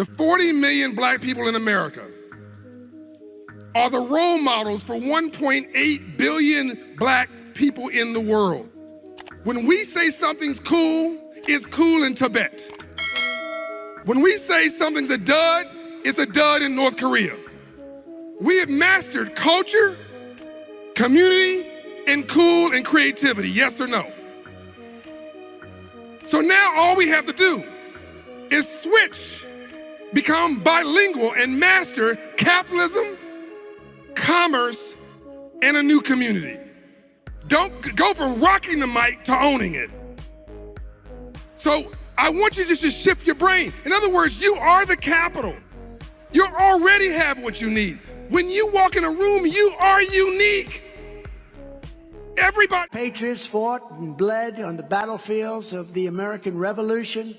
The 40 million black people in America are the role models for 1.8 billion black people in the world. When we say something's cool, it's cool in Tibet. When we say something's a dud, it's a dud in North Korea. We have mastered culture, community, and cool and creativity, yes or no? So now all we have to do is switch, become bilingual, and master capitalism, commerce, and a new community. Don't go from rocking the mic to owning it. So I want you just to shift your brain. In other words, you are the capital. You already have what you need. When you walk in a room, you are unique. Everybody. Patriots fought and bled on the battlefields of the American Revolution,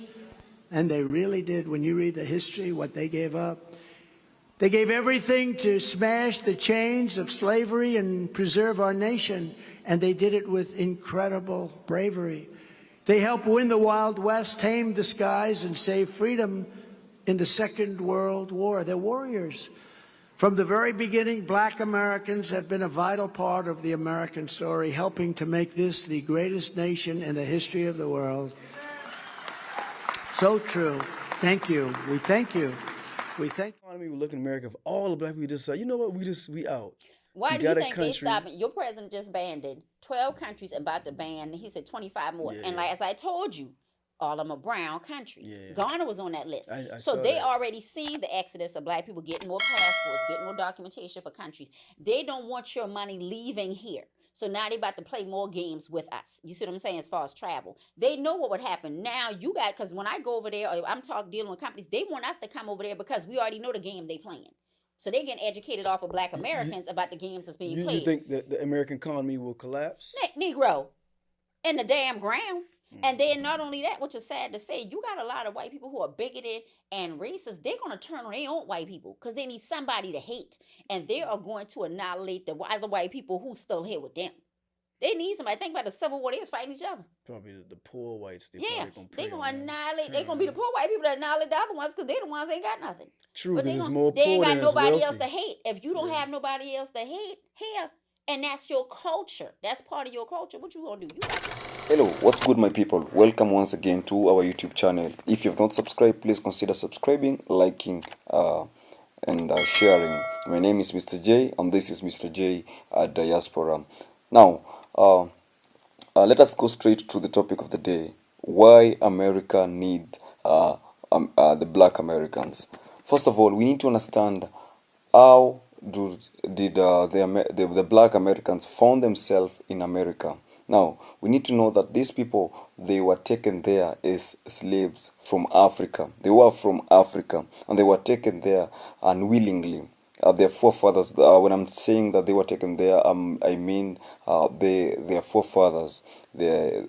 and they really did. When you read the history, what they gave up. They gave everything to smash the chains of slavery and preserve our nation, and they did it with incredible bravery. They helped win the Wild West, tame the skies, and save freedom in the Second World War. They're warriors. From the very beginning, black Americans have been a vital part of the American story, helping to make this the greatest nation in the history of the world. So true. Thank you. We thank you. We thank you. We look in America, if all the black people just say, you know what, we out. Why do you think they stopping? Your president just banned 12 countries about to ban, he said 25 more. Yeah. And like as I told you, all of them are brown countries. Yeah. Ghana was on that list. So they already seen the exodus of black people getting more passports, getting more documentation for countries. They don't want your money leaving here. So now they about to play more games with us. You see what I'm saying as far as travel? They know what would happen. Now you got, because when I go over there, or I'm dealing with companies, they want us to come over there because we already know the game they playing. So they're getting educated off of black Americans about the games that's being played. You think that the American economy will collapse? Negro, in the damn ground. And then not only that, which is sad to say, you got a lot of white people who are bigoted and racist. They're going to turn on their own white people because they need somebody to hate. And they are going to annihilate the other white people who still here with them. They need somebody. Think about the Civil War. They was fighting each other. Probably the poor whites. They're going to annihilate. They're going to be the poor white people that annihilate the other ones because they're the ones that ain't got nothing. True, because it's more poor they ain't got than nobody wealthy. else to hate. If you don't have nobody else to hate here, and that's your culture. That's part of your culture. What you gonna do? Hello, what's good, my people? Welcome once again to our YouTube channel. If you have not subscribed, please consider subscribing, liking, and sharing. My name is Mr. J, and this is Mr. J Diaspora. Now, let us go straight to the topic of the day: why America need the Black Americans. First of all, we need to understand how did the Black Americans found themselves in America. Now, we need to know that these people, they were taken there as slaves from Africa. They were from Africa, and they were taken there unwillingly. Their forefathers, when I'm saying that they were taken there, I mean their forefathers, their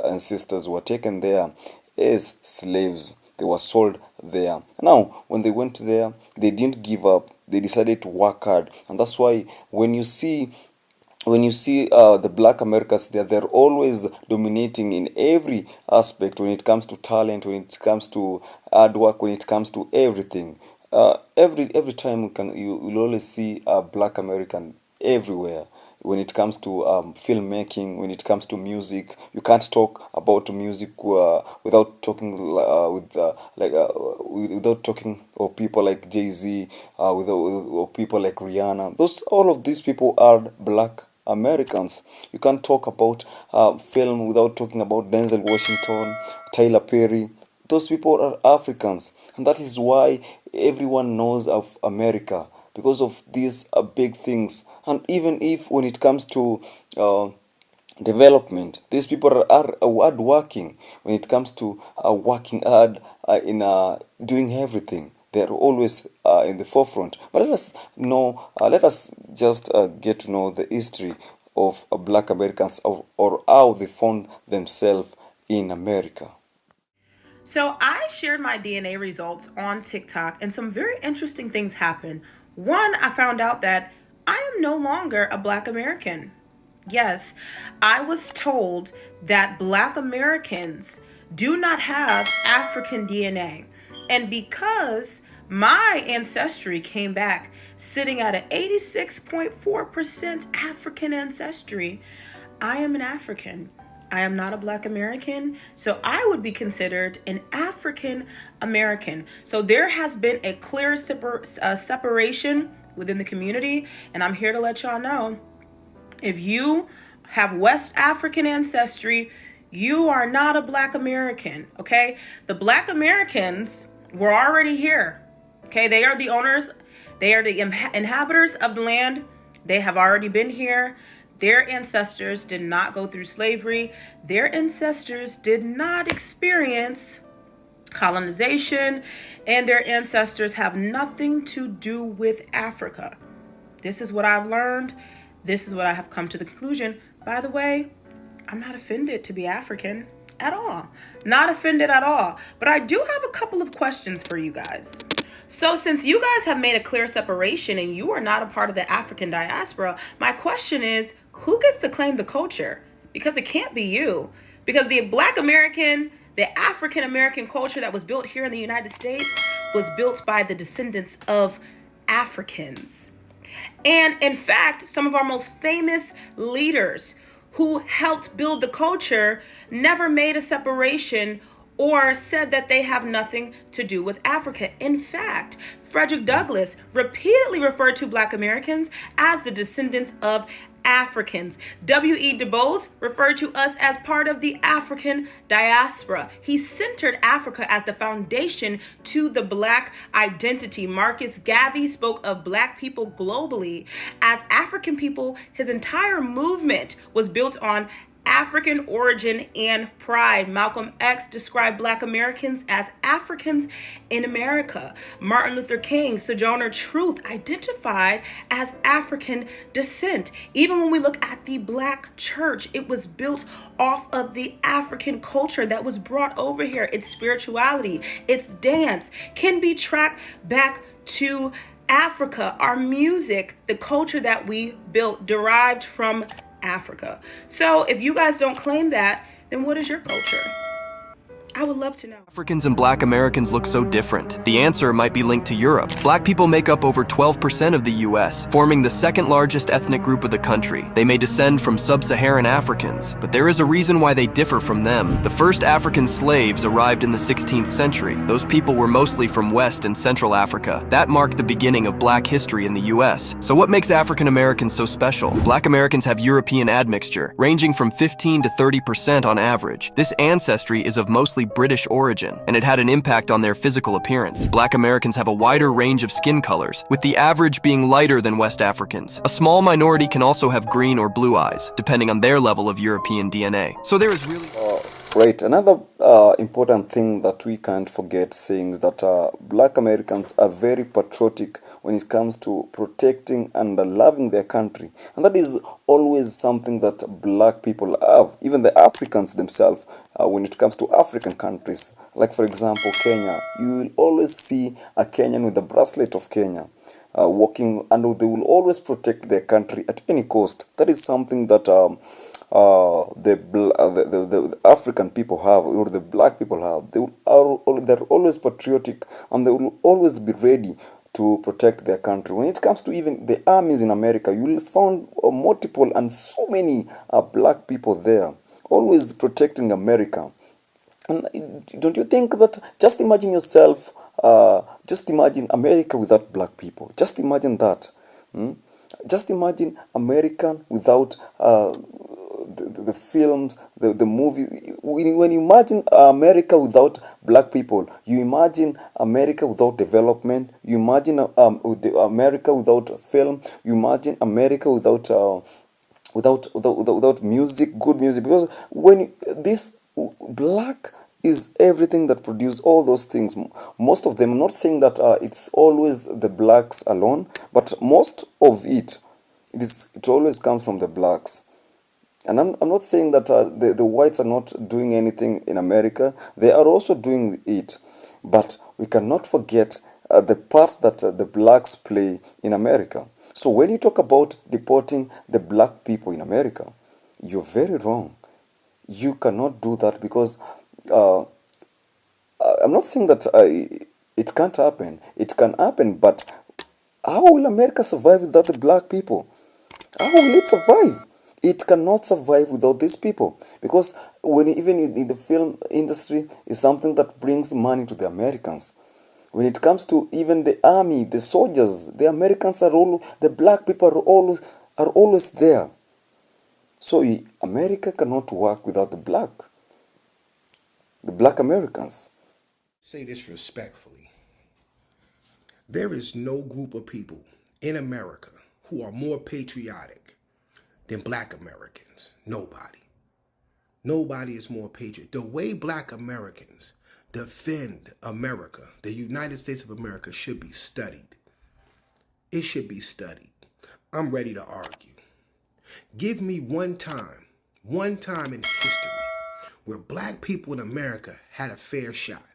ancestors were taken there as slaves. They were sold there. Now, when they went there, they didn't give up. They decided to work hard, and that's why when you see the Black Americans, they're always dominating in every aspect when it comes to talent, when it comes to hard work, when it comes to everything. Every time you'll always see a Black American everywhere. When it comes to filmmaking, when it comes to music, you can't talk about music without talking without talking of people like Jay-Z, or people like Rihanna. All of these people are Black Americans. You can't talk about film without talking about Denzel Washington, Tyler Perry. Those people are Africans, and that is why everyone knows of America, because of these big things. And even if when it comes to development, these people are hard working. When it comes to working hard in doing everything, they are always in the forefront. But let us just get to know the history of Black Americans, or how they found themselves in America. So I shared my DNA results on TikTok, and some very interesting things happened. One, I found out that I am no longer a Black American. Yes, I was told that Black Americans do not have African DNA. And because my ancestry came back sitting at an 86.4% African ancestry, I am an African. I am not a Black American, so I would be considered an African American. So there has been a clear separation within the community, and I'm here to let y'all know, if you have West African ancestry, you are not a Black American, okay? The Black Americans were already here, okay? They are the owners, they are the inhabitants of the land. They have already been here. Their ancestors did not go through slavery. Their ancestors did not experience colonization, and their ancestors have nothing to do with Africa. This is what I've learned. This is what I have come to the conclusion. By the way, I'm not offended to be African at all. Not offended at all. But I do have a couple of questions for you guys. So since you guys have made a clear separation and you are not a part of the African diaspora, my question is, who gets to claim the culture? Because it can't be you. Because the Black American, the African American culture that was built here in the United States was built by the descendants of Africans. And in fact, some of our most famous leaders who helped build the culture never made a separation or said that they have nothing to do with Africa. In fact, Frederick Douglass repeatedly referred to Black Americans as the descendants of Africans. W.E. Du Bois referred to us as part of the African diaspora. He centered Africa as the foundation to the Black identity. Marcus Garvey spoke of Black people globally as African people. His entire movement was built on African origin and pride. Malcolm X described Black Americans as Africans in America. Martin Luther King, Sojourner Truth, identified as African descent. Even when we look at the Black church, it was built off of the African culture that was brought over here. Its spirituality, its dance can be tracked back to Africa. Our music, the culture that we built, derived from Africa. So if you guys don't claim that, then what is your culture? I would love to know. Africans and Black Americans look so different. The answer might be linked to Europe. Black people make up over 12% of the US, forming the second largest ethnic group of the country. They may descend from sub-Saharan Africans, but there is a reason why they differ from them. The first African slaves arrived in the 16th century. Those people were mostly from West and Central Africa. That marked the beginning of Black history in the US. So what makes African Americans so special? Black Americans have European admixture, ranging from 15 to 30% on average. This ancestry is of mostly British origin, and it had an impact on their physical appearance. Black Americans have a wider range of skin colors, with the average being lighter than West Africans. A small minority can also have green or blue eyes, depending on their level of European DNA. So there is really... Right. Another important thing that we can't forget saying is that Black Americans are very patriotic when it comes to protecting and loving their country. And that is always something that Black people have, even the Africans themselves, when it comes to African countries. Like, for example, Kenya. You will always see a Kenyan with the bracelet of Kenya walking, and they will always protect their country at any cost. That is something that the African people have, or the Black people have. They're always patriotic, and they will always be ready to protect their country. When it comes to even the armies in America, you will find multiple and so many Black people there, always protecting America. And don't you think that, just imagine yourself, just imagine America without Black people. Just imagine that. Just imagine America without the films, the movie. When you imagine America without Black people, you imagine America without development. You imagine America without film. You imagine America without music, good music. Because when this Black is everything that produce all those things. Most of them, I'm not saying that it's always the Blacks alone, but most of it always comes from the Blacks. And I'm not saying that the whites are not doing anything in America. They are also doing it. But we cannot forget the part that the Blacks play in America. So when you talk about deporting the Black people in America, you're very wrong. You cannot do that, because I'm not saying that It can't happen. It can happen, but how will America survive without the black people? How will it survive? It cannot survive without these people, because when even in the film industry is something that brings money to the Americans. When it comes to even the army, the soldiers, the Americans are all, the black people are always there. So America cannot work without the black Americans. Say this respectfully. There is no group of people in America who are more patriotic than black Americans. Nobody. Nobody is more patriot. The way black Americans defend America, the United States of America, should be studied. It should be studied. I'm ready to argue. Give me one time in history where black people in America had a fair shot.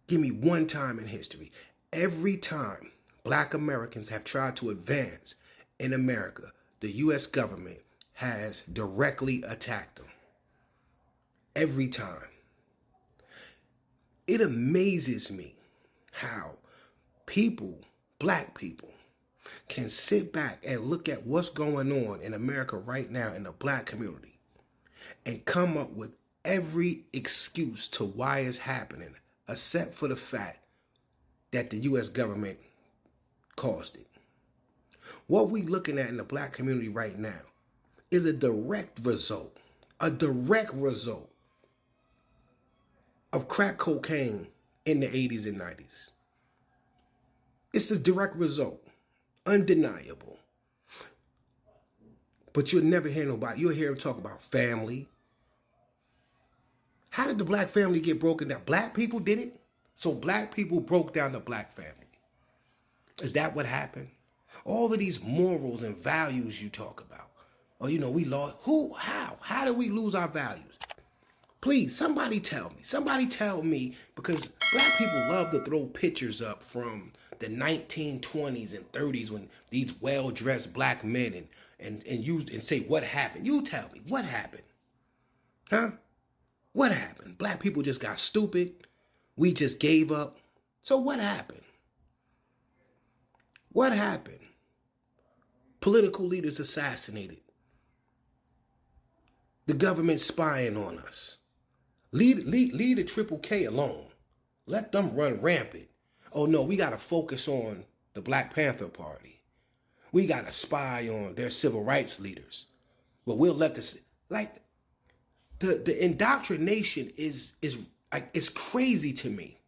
Give me one time in history. Every time black Americans have tried to advance in America, the U.S. government has directly attacked them. Every time. It amazes me how people, black people, can sit back and look at what's going on in America right now in the black community and come up with every excuse to why it's happening, except for the fact that the U.S. government caused it. What we're looking at in the black community right now is a direct result of crack cocaine in the 80s and 90s. It's a direct result, undeniable. But you'll never hear nobody, you'll hear them talk about family. How did the black family get broken down? Black people did it. So black people broke down the black family. Is that what happened? All of these morals and values you talk about. Or, we lost. Who? How? How did we lose our values? Please, somebody tell me. Somebody tell me, because black people love to throw pictures up from the 1920s and 30s when these well-dressed black men and say, what happened? You tell me, what happened? Huh? What happened? Black people just got stupid. We just gave up. So what happened? What happened? Political leaders assassinated. The government spying on us. Leave the Triple K alone. Let them run rampant. Oh no, we got to focus on the Black Panther Party. We got to spy on their civil rights leaders. But we'll let this, the indoctrination is crazy to me.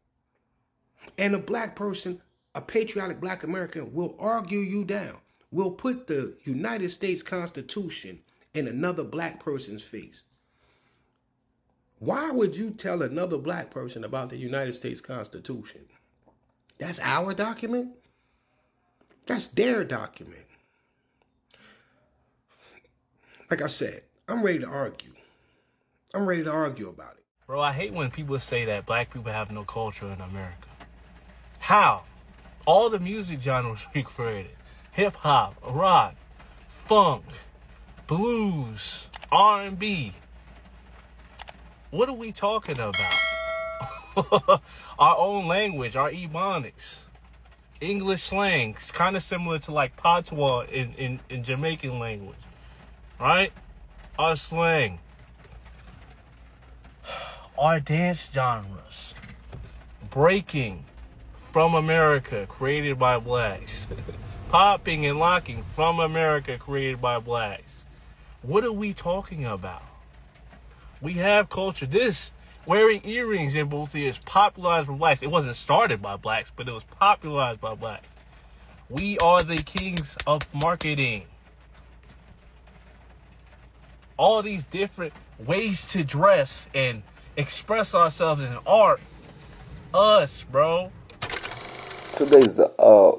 And a black person, a patriotic black American, will argue you down. Will put the United States Constitution in another black person's face. Why would you tell another black person about the United States Constitution? That's our document? That's their document. Like I said, I'm ready to argue. I'm ready to argue about it. Bro, I hate when people say that black people have no culture in America. How? All the music genres we created. Hip-hop, rock, funk, blues, R&B. What are we talking about? Our own language, our Ebonics. English slang. It's kind of similar to like patois in Jamaican language. Right? Our slang. Our dance genres. Breaking from America, created by blacks. Popping and locking from America, created by blacks. What are we talking about? We have culture. This wearing earrings in both ears popularized by blacks. It wasn't started by blacks, but it was popularized by blacks. We are the kings of marketing. All these different ways to dress and express ourselves in art. Us, bro. So guys,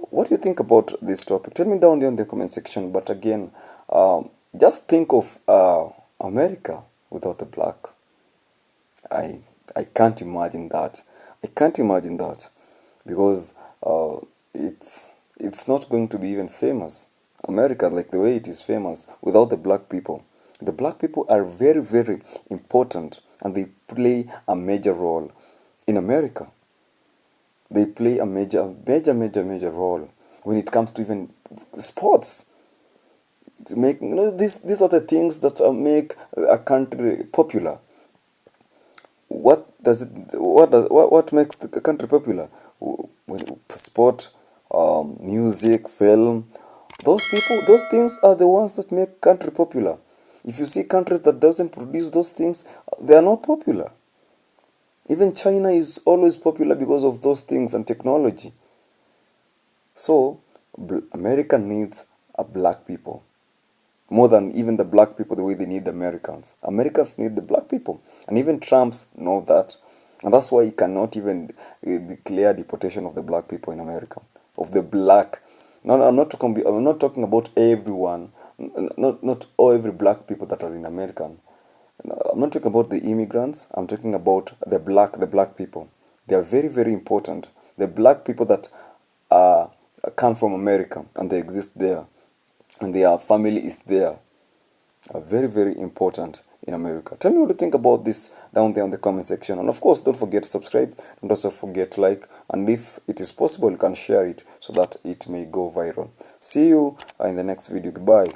what do you think about this topic? Tell me down there in the comment section. But again, just think of America without the black. I can't imagine that. I can't imagine that, because it's not going to be even famous. America, like the way it is famous, without the black people. The black people are very, very important, and they play a major role in America. They play a major role when it comes to even sports. To make, these are the things that make a country popular. What makes the country popular? When sport, music, film, those things are the ones that make country popular. If you see countries that doesn't produce those things, they are not popular. Even China is always popular because of those things and technology. So America needs a black people more than even the black people the way they need the Americans. Americans need the black people, and even Trump's know that, and that's why he cannot even declare deportation of the black people in America, of the black. No, I'm not talking about everyone, not all every black people that are in America. I'm not talking about the immigrants. I'm talking about the black people. They are very, very important. The black people that come from America and they exist there, and their family is there, are very, very important in America. Tell me what you think about this down there in the comment section. And of course, don't forget to subscribe. Don't also forget to like. And if it is possible, you can share it so that it may go viral. See you in the next video. Goodbye.